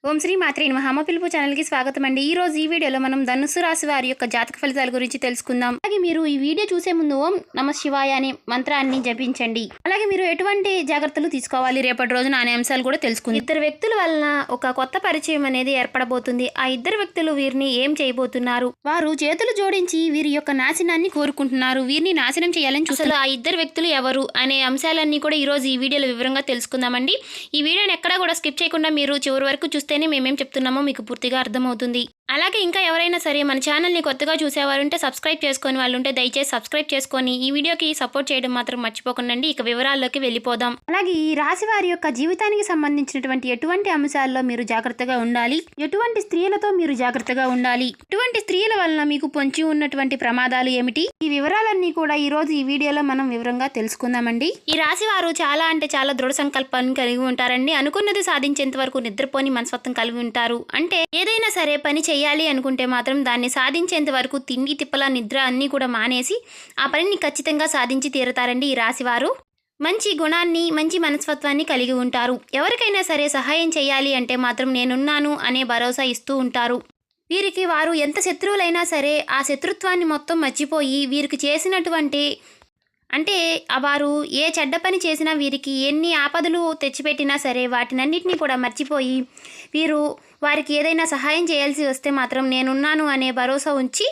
ఓం శ్రీ మాత్రే నమః. అమ్మ పిలుపు ఛానల్కి స్వాగతం అండి. ఈ రోజు ఈ వీడియోలో మనం ధనుస్సు రాశి వారి యొక్క జాతక ఫలితాల గురించి తెలుసుకుందాం. అలాగే మీరు ఈ వీడియో చూసే ముందు ఓం నమ శివాయ అనే మంత్రాన్ని జపించండి. అలాగే మీరు ఎటువంటి జాగ్రత్తలు తీసుకోవాలి రేపటి రోజున అనే అంశాలు కూడా తెలుసుకుందాం. ఇద్దరు వ్యక్తుల వలన ఒక కొత్త పరిచయం అనేది ఏర్పడబోతుంది. ఆ ఇద్దరు వ్యక్తులు వీరిని ఏం చేయబోతున్నారు, వారు చేతులు జోడించి వీరి యొక్క నాశనాన్ని కోరుకుంటున్నారు, వీరిని నాశనం చేయాలని చూస్తారు. ఆ ఇద్దరు వ్యక్తులు ఎవరు అనే అంశాలన్నీ కూడా ఈ రోజు ఈ వీడియోలో వివరంగా తెలుసుకుందామండి. ఈ వీడియోని ఎక్కడా కూడా స్కిప్ చేయకుండా మీరు చివరి వరకు చూస్తే మేమేం చెప్తున్నామో మీకు పూర్తిగా అర్థమవుతుంది. అలాగే ఇంకా ఎవరైనా సరే మన ఛానల్ని కొత్తగా చూసేవారుంటే సబ్స్క్రైబ్ చేసుకొని వాళ్ళు ఉంటే దయచేసి సబ్స్క్రైబ్ చేసుకొని ఈ వీడియోకి సపోర్ట్ చేయడం మాత్రం మర్చిపోకండి. ఇక వివరాల్లోకి వెళ్ళిపోదాం. అలాగే ఈ రాశి వారి యొక్క జీవితానికి సంబంధించినటువంటి ఎటువంటి అంశాల్లో మీరు జాగ్రత్తగా ఉండాలి, ఎటువంటి స్త్రీలతో మీరు జాగ్రత్తగా ఉండాలి, ఎటువంటి స్త్రీల వలన మీకు పొంచి ఉన్నటువంటి ప్రమాదాలు ఏమిటి, ఈ వివరాలన్నీ కూడా ఈ రోజు ఈ వీడియోలో మనం వివరంగా తెలుసుకుందామండి. ఈ రాశి వారు చాలా అంటే చాలా దృఢ సంకల్పాన్ని కలిగి ఉంటారండి. అనుకున్నది సాధించేంత వరకు నిద్రపోని మనస్తత్వం కలిగి ఉంటారు. అంటే ఏదైనా సరే పని చేయాలి అనుకుంటే మాత్రం దాన్ని సాధించేంత వరకు తిండి తిప్పల నిద్ర అన్నీ కూడా మానేసి ఆ పనిని ఖచ్చితంగా సాధించి తీరతారండి ఈ రాశివారు. మంచి గుణాన్ని మంచి మనస్తత్వాన్ని కలిగి ఉంటారు. ఎవరికైనా సరే సహాయం చేయాలి అంటే మాత్రం నేనున్నాను అనే భరోసా ఇస్తూ ఉంటారు. వీరికి వారు ఎంత శత్రువులైనా సరే ఆ శత్రుత్వాన్ని మొత్తం మర్చిపోయి వీరికి చేసినటువంటి అంటే వారు ఏ చెడ్డ పని చేసినా వీరికి ఎన్ని ఆపదలు తెచ్చిపెట్టినా సరే వాటినన్నిటినీ కూడా మర్చిపోయి వీరు వారికి ఏదైనా సహాయం చేయాల్సి వస్తే మాత్రం నేనున్నాను అనే భరోసా ఉంచి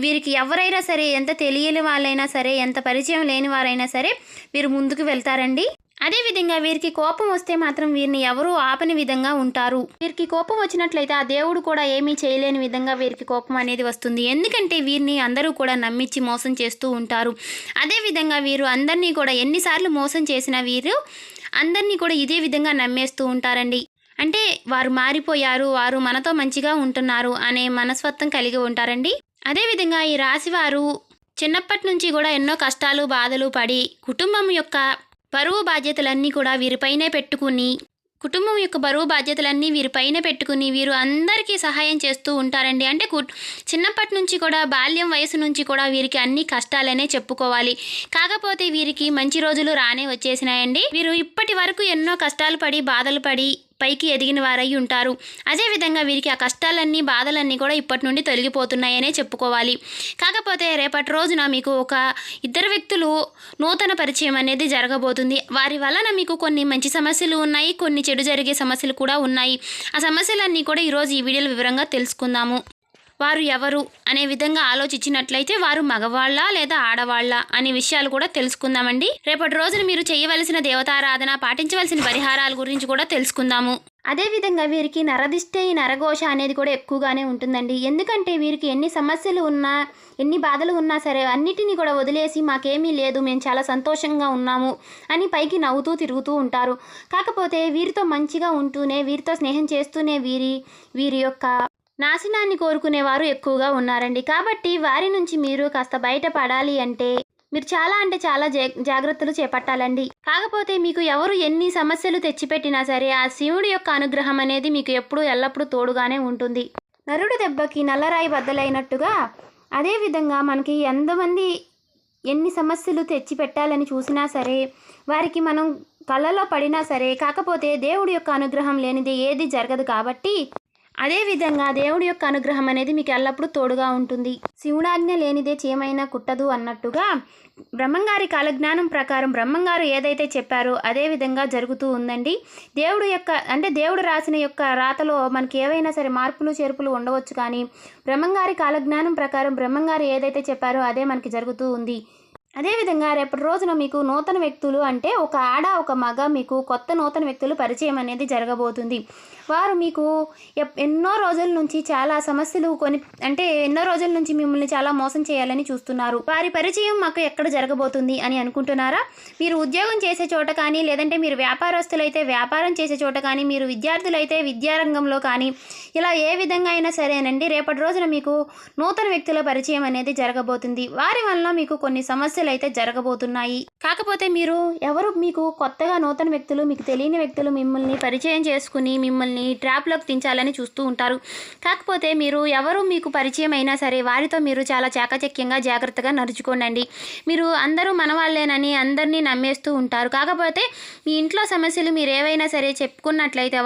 వీరికి ఎవరైనా సరే ఎంత తెలియని వాళ్ళైనా సరే ఎంత పరిచయం లేని వారైనా సరే వీరు ముందుకు వెళ్తారండి. అదేవిధంగా వీరికి కోపం వస్తే మాత్రం వీరిని ఎవరూ ఆపని విధంగా ఉంటారు. వీరికి కోపం వచ్చినట్లయితే ఆ దేవుడు కూడా ఏమీ చేయలేని విధంగా వీరికి కోపం అనేది వస్తుంది. ఎందుకంటే వీరిని అందరూ కూడా నమ్మించి మోసం చేస్తూ ఉంటారు. అదేవిధంగా వీరు అందరినీ కూడా ఎన్నిసార్లు మోసం చేసినా వీరు అందరినీ కూడా ఇదే విధంగా నమ్మేస్తూ ఉంటారండి. అంటే వారు మారిపోయారు, వారు మనతో మంచిగా ఉంటున్నారు అనే మనస్తత్వం కలిగి ఉంటారండి. అదేవిధంగా ఈ రాశివారు చిన్నప్పటి నుంచి కూడా ఎన్నో కష్టాలు బాధలు పడి కుటుంబం యొక్క బరువు బాధ్యతలన్నీ కూడా వీరిపైనే పెట్టుకుని వీరిపైన పెట్టుకుని వీరు అందరికీ సహాయం చేస్తూ ఉంటారండి. అంటే చిన్నప్పటి నుంచి కూడా బాల్యం వయసు నుంచి కూడా వీరికి అన్ని కష్టాలనే చెప్పుకోవాలి. కాకపోతే వీరికి మంచి రోజులు రానే వచ్చేసినాయండి. వీరు ఇప్పటి వరకు ఎన్నో కష్టాలు పడి బాధలు పడి పైకి ఎదిగిన వారై ఉంటారు. అదేవిధంగా వీరికి ఆ కష్టాలన్నీ బాధలన్నీ కూడా ఇప్పటి నుండి తొలగిపోతున్నాయనే చెప్పుకోవాలి. కాకపోతే రేపటి రోజున మీకు ఒక ఇద్దరు వ్యక్తులు నూతన పరిచయం అనేది జరగబోతుంది. వారి వలన మీకు కొన్ని మంచి సమస్యలు ఉన్నాయి, కొన్ని చెడు జరిగే సమస్యలు కూడా ఉన్నాయి. ఆ సమస్యలన్నీ కూడా ఈరోజు ఈ వీడియోలో వివరంగా తెలుసుకుందాము. వారు ఎవరు అనే విధంగా ఆలోచించినట్లయితే వారు మగవాళ్ళ లేదా ఆడవాళ్ళ అనే విషయాలు కూడా తెలుసుకుందామండి. రేపటి రోజున మీరు చేయవలసిన దేవతారాధన, పాటించవలసిన పరిహారాల గురించి కూడా తెలుసుకుందాము. అదేవిధంగా వీరికి నరదిష్టి నరఘోష అనేది కూడా ఎక్కువగానే ఉంటుందండి. ఎందుకంటే వీరికి ఎన్ని సమస్యలు ఉన్నా ఎన్ని బాధలు ఉన్నా సరే అన్నిటినీ కూడా వదిలేసి మాకేమీ లేదు, మేము చాలా సంతోషంగా ఉన్నాము అని పైకి నవ్వుతూ తిరుగుతూ ఉంటారు. కాకపోతే వీరితో మంచిగా ఉంటూనే వీరితో స్నేహం చేస్తూనే వీరి యొక్క నాశనాన్ని కోరుకునేవారు ఎక్కువగా ఉన్నారండి. కాబట్టి వారి నుంచి మీరు కాస్త బయటపడాలి అంటే మీరు చాలా జాగ్రత్తలు చేపట్టాలండి. కాకపోతే మీకు ఎవరు ఎన్ని సమస్యలు తెచ్చిపెట్టినా సరే ఆ శివుడి యొక్క అనుగ్రహం అనేది మీకు ఎల్లప్పుడూ తోడుగానే ఉంటుంది. నరుడు దెబ్బకి నల్లరాయి బద్దలైనట్టుగా అదేవిధంగా మనకి ఎంతమంది ఎన్ని సమస్యలు తెచ్చిపెట్టాలని చూసినా సరే వారికి మనం కళ్ళలో పడినా సరే కాకపోతే దేవుడి యొక్క అనుగ్రహం లేనిది ఏది జరగదు. కాబట్టి అదేవిధంగా దేవుడి యొక్క అనుగ్రహం అనేది మీకు ఎల్లప్పుడూ తోడుగా ఉంటుంది. శివుడాజ్ఞ లేనిదే చీమైనా కుట్టదు అన్నట్టుగా బ్రహ్మంగారి కాలజ్ఞానం ప్రకారం బ్రహ్మంగారు ఏదైతే చెప్పారో అదే విధంగా జరుగుతూ ఉందండి. దేవుడు రాసిన యొక్క రాతలో మనకి ఏవైనా సరే మార్పులు చేర్పులు ఉండవచ్చు, కానీ బ్రహ్మంగారి కాలజ్ఞానం ప్రకారం బ్రహ్మంగారు ఏదైతే చెప్పారో అదే మనకి జరుగుతూ ఉంది. అదేవిధంగా రేపటి రోజున మీకు నూతన వ్యక్తులు అంటే ఒక ఆడ ఒక మగ మీకు కొత్త నూతన వ్యక్తులు పరిచయం అనేది జరగబోతుంది. వారు మీకు ఎన్నో రోజుల నుంచి చాలా సమస్యలు ఎన్నో రోజుల నుంచి మిమ్మల్ని చాలా మోసం చేయాలని చూస్తున్నారు. వారి పరిచయం మాకు ఎక్కడ జరగబోతుంది అని అనుకుంటున్నారా? మీరు ఉద్యోగం చేసే చోట కానీ, లేదంటే మీరు వ్యాపారస్తులైతే వ్యాపారం చేసే చోట కానీ, మీరు విద్యార్థులైతే విద్యారంగంలో కానీ, ఇలా ఏ విధంగా అయినా సరేనండి రేపటి రోజున మీకు నూతన వ్యక్తుల పరిచయం అనేది జరగబోతుంది. వారి వల్ల మీకు కొన్ని సమస్యలు అయితే జరగబోతున్నాయి. కాకపోతే మీకు కొత్తగా నూతన వ్యక్తులు, మీకు తెలియని వ్యక్తులు మిమ్మల్ని పరిచయం చేసుకుని మిమ్మల్ని ట్రాప్లోకి దించాలని చూస్తూ ఉంటారు. కాకపోతే ఎవరు మీకు పరిచయం అయినా సరే వారితో మీరు చాలా చాకచక్యంగా జాగ్రత్తగా నడుచుకోండి. మీరు అందరూ మనవాళ్ళేనని అందరినీ నమ్మేస్తూ ఉంటారు. కాకపోతే మీ ఇంట్లో సమస్యలు మీరు ఏవైనా సరే చెప్పుకున్నట్లయితే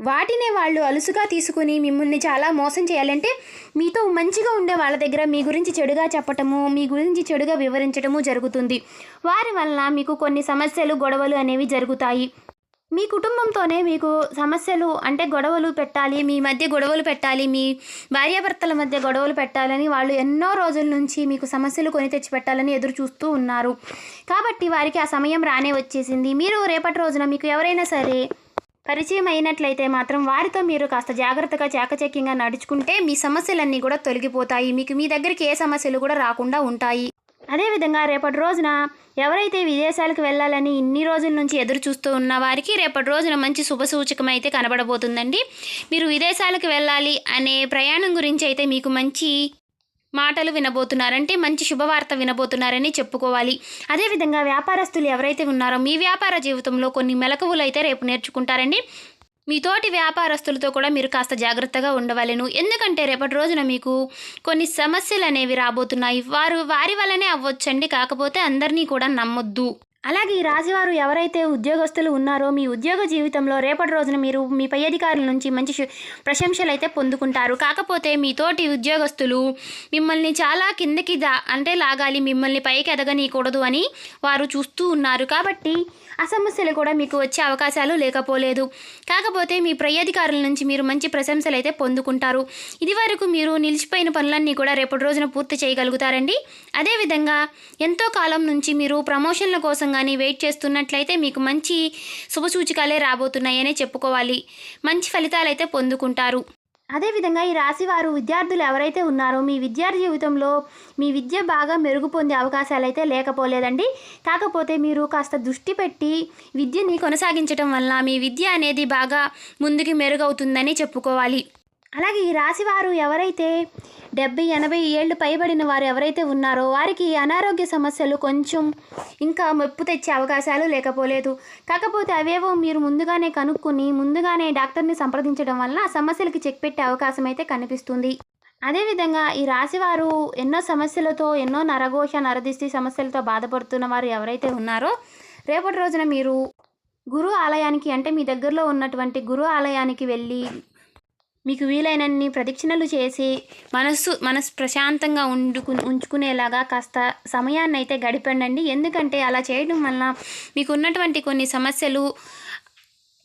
వాటినే వాళ్ళు అలుసుగా తీసుకుని మిమ్మల్ని చాలా మోసం చేయాలంటే మీతో మంచిగా ఉండే వాళ్ళ దగ్గర మీ గురించి చెడుగా చెప్పటము, మీ గురించి చెడుగా వివరించడము జరుగుతుంది. వారి వలన మీకు కొన్ని సమస్యలు, గొడవలు అనేవి జరుగుతాయి. మీ కుటుంబంతోనే మీకు సమస్యలు అంటే గొడవలు పెట్టాలి, మీ మధ్య గొడవలు పెట్టాలి, మీ భార్యాభర్తల మధ్య గొడవలు పెట్టాలని వాళ్ళు ఎన్నో రోజుల నుంచి మీకు సమస్యలు కొని తెచ్చి పెట్టాలని ఎదురు చూస్తూ ఉన్నారు. కాబట్టి వారికి ఆ సమయం రానే వచ్చేసింది. మీరు రేపటి రోజున మీకు ఎవరైనా సరే పరిచయం అయినట్లయితే మాత్రం వారితో మీరు కాస్త జాగ్రత్తగా చాకచక్యంగా నడుచుకుంటే మీ సమస్యలన్నీ కూడా తొలగిపోతాయి. మీకు మీ దగ్గరికి ఏ సమస్యలు కూడా రాకుండా ఉంటాయి. అదేవిధంగా రేపటి రోజున ఎవరైతే విదేశాలకు వెళ్ళాలని ఇన్ని రోజుల నుంచి ఎదురు చూస్తూ ఉన్న వారికి రేపటి రోజున మంచి శుభసూచకం అయితే కనబడబోతుందండి. మీరు విదేశాలకు వెళ్ళాలి అనే ప్రయాణం గురించి అయితే మీకు మంచి మాటలు వినబోతున్నారంటే మంచి శుభవార్త వినబోతున్నారని చెప్పుకోవాలి. అదేవిధంగా వ్యాపారస్తులు ఎవరైతే ఉన్నారో మీ వ్యాపార జీవితంలో కొన్ని మెలకువలు అయితే రేపు నేర్చుకుంటారండి. మీ తోటి వ్యాపారస్తులతో కూడా మీరు కాస్త జాగ్రత్తగా ఉండవలెను. ఎందుకంటే రేపటి రోజున మీకు కొన్ని సమస్యలు అనేవి రాబోతున్నాయి. వారి వల్లనే అవ్వచ్చండి, కాకపోతే అందరినీ కూడా నమ్మొద్దు. అలాగే ఈ రాశివారు ఎవరైతే ఉద్యోగస్తులు ఉన్నారో మీ ఉద్యోగ జీవితంలో రేపటి రోజున మీరు మీ పై అధికారుల నుంచి మంచి ప్రశంసలు అయితే పొందుకుంటారు. కాకపోతే మీ తోటి ఉద్యోగస్తులు మిమ్మల్ని చాలా కిందకి లాగాలి, మిమ్మల్ని పైకి ఎదగనీయకూడదు అని వారు చూస్తూ ఉన్నారు. కాబట్టి ఆ సమస్యలు కూడా మీకు వచ్చే అవకాశాలు లేకపోలేదు. కాకపోతే మీ పై అధికారుల నుంచి మీరు మంచి ప్రశంసలు అయితే పొందుకుంటారు. ఇది వరకు మీరు నిలిచిపోయిన పనులన్నీ కూడా రేపటి రోజున పూర్తి చేయగలుగుతారండి. అదేవిధంగా ఎంతో కాలం నుంచి మీరు ప్రమోషన్ల కోసం కానీ వెయిట్ చేస్తున్నట్లయితే మీకు మంచి శుభసూచికలే రాబోతున్నాయనే చెప్పుకోవాలి. మంచి ఫలితాలు అయితే పొందుకుంటారు. అదేవిధంగా ఈ రాశివారు విద్యార్థులు ఎవరైతే ఉన్నారో మీ విద్యార్థి జీవితంలో మీ విద్య బాగా మెరుగు పొందే అవకాశాలు అయితే లేకపోలేదండి. కాకపోతే మీరు కాస్త దృష్టి పెట్టి విద్యని కొనసాగించడం వల్ల మీ విద్య అనేది బాగా ముందుకి మెరుగవుతుందని చెప్పుకోవాలి. అలాగే ఈ రాశివారు ఎవరైతే 70-80 ఏళ్ళు పైబడిన వారు ఎవరైతే ఉన్నారో వారికి అనారోగ్య సమస్యలు కొంచెం ఇంకా మెప్పు తెచ్చే అవకాశాలు లేకపోలేదు. కాకపోతే అవేవో మీరు ముందుగానే కనుక్కొని ముందుగానే డాక్టర్ని సంప్రదించడం వల్ల ఆ సమస్యలకి చెక్ పెట్టే అవకాశం అయితే కనిపిస్తుంది. అదేవిధంగా ఈ రాశివారు ఎన్నో సమస్యలతో, ఎన్నో నరఘోష, నరదిష్టి సమస్యలతో బాధపడుతున్న వారు ఎవరైతే ఉన్నారో రేపటి రోజున మీరు గురు ఆలయానికి అంటే మీ దగ్గరలో ఉన్నటువంటి గురు ఆలయానికి వెళ్ళి మీకు వీలైనన్ని ప్రదక్షిణలు చేసి మనసు ప్రశాంతంగా ఉంచుకునేలాగా కాస్త సమయాన్ని అయితే గడిపండి. ఎందుకంటే అలా చేయడం వల్ల మీకు ఉన్నటువంటి కొన్ని సమస్యలు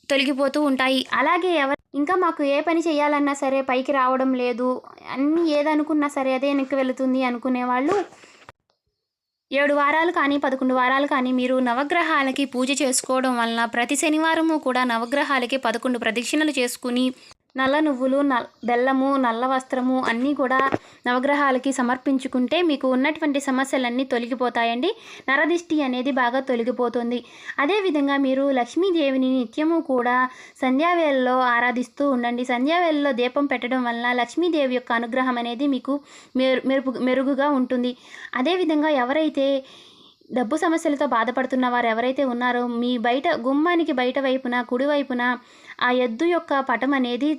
తొలగిపోతూ ఉంటాయి. అలాగే ఇంకా మాకు ఏ పని చేయాలన్నా సరే పైకి రావడం లేదు, అన్నీ ఏదనుకున్నా సరే అదే వెనక్కి వెళుతుంది అనుకునేవాళ్ళు 7 వారాలు కానీ 11 వారాలు కానీ మీరు నవగ్రహాలకి పూజ చేసుకోవడం వలన ప్రతి శనివారము కూడా నవగ్రహాలకి 11 ప్రదక్షిణలు చేసుకుని నల్ల నువ్వులు, బెల్లము, నల్ల వస్త్రము అన్నీ కూడా నవగ్రహాలకి సమర్పించుకుంటే మీకు ఉన్నటువంటి సమస్యలన్నీ తొలగిపోతాయండి. నరదిష్టి అనేది బాగా తొలగిపోతుంది. అదేవిధంగా మీరు లక్ష్మీదేవిని నిత్యము కూడా సంధ్యావేళలో ఆరాధిస్తూ ఉండండి. సంధ్యావేళలో దీపం పెట్టడం వల్ల లక్ష్మీదేవి యొక్క అనుగ్రహం అనేది మీకు మెరుగుగా ఉంటుంది. అదేవిధంగా ఎవరైతే డబ్బు సమస్యలతో బాధపడుతున్న వారు ఎవరైతే ఉన్నారో మీ గుమ్మానికి బయట వైపున కుడివైపున ఆ ఎద్దు యొక్క పటం అనేది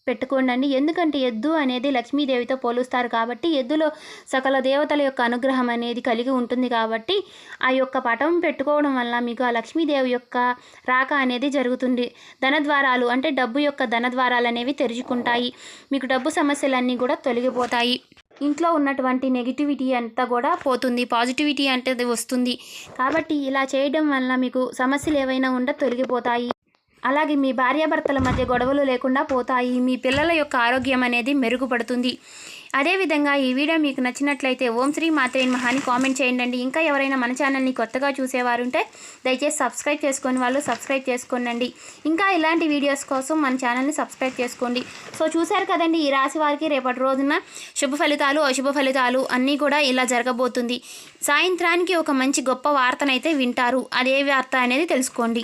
పెట్టుకోండి. ఎందుకంటే ఎద్దు అనేది లక్ష్మీదేవితో పోలుస్తారు కాబట్టి ఎద్దులో సకల దేవతల యొక్క అనుగ్రహం అనేది కలిగి ఉంటుంది. కాబట్టి ఆ యొక్క పటం పెట్టుకోవడం వల్ల మీకు ఆ లక్ష్మీదేవి యొక్క రాక అనేది జరుగుతుంది. ధనద్వారాలు అంటే డబ్బు యొక్క ధనద్వారాలు అనేవి తెరుచుకుంటాయి. మీకు డబ్బు సమస్యలన్నీ కూడా తొలగిపోతాయి. ఇంట్లో ఉన్నటువంటి నెగిటివిటీ అంతా కూడా పోతుంది, పాజిటివిటీ అంటే వస్తుంది. కాబట్టి ఇలా చేయడం వల్ల మీకు సమస్యలు ఏవైనా తొలగిపోతాయి. అలాగే మీ భార్యాభర్తల మధ్య గొడవలు లేకుండా పోతాయి. మీ పిల్లల యొక్క ఆరోగ్యం అనేది మెరుగుపడుతుంది. అదేవిధంగా ఈ వీడియో మీకు నచ్చినట్లయితే ఓం శ్రీ మాత్రే నమః అని కామెంట్ చేయండి. ఇంకా ఎవరైనా మన ఛానల్ని కొత్తగా చూసేవారు ఉంటే దయచేసి సబ్స్క్రైబ్ చేసుకొని వాళ్ళు సబ్స్క్రైబ్ చేసుకోండి. ఇంకా ఇలాంటి వీడియోస్ కోసం మన ఛానల్ని సబ్స్క్రైబ్ చేసుకోండి. సో చూశారు కదండి, ఈ రాశి వారికి రేపటి రోజున శుభ ఫలితాలు, అశుభ ఫలితాలు అన్నీ కూడా ఇలా జరగబోతుంది. సాయంత్రానికి ఒక మంచి గొప్ప వార్తనైతే వింటారు. అదే వార్త అనేది తెలుసుకోండి.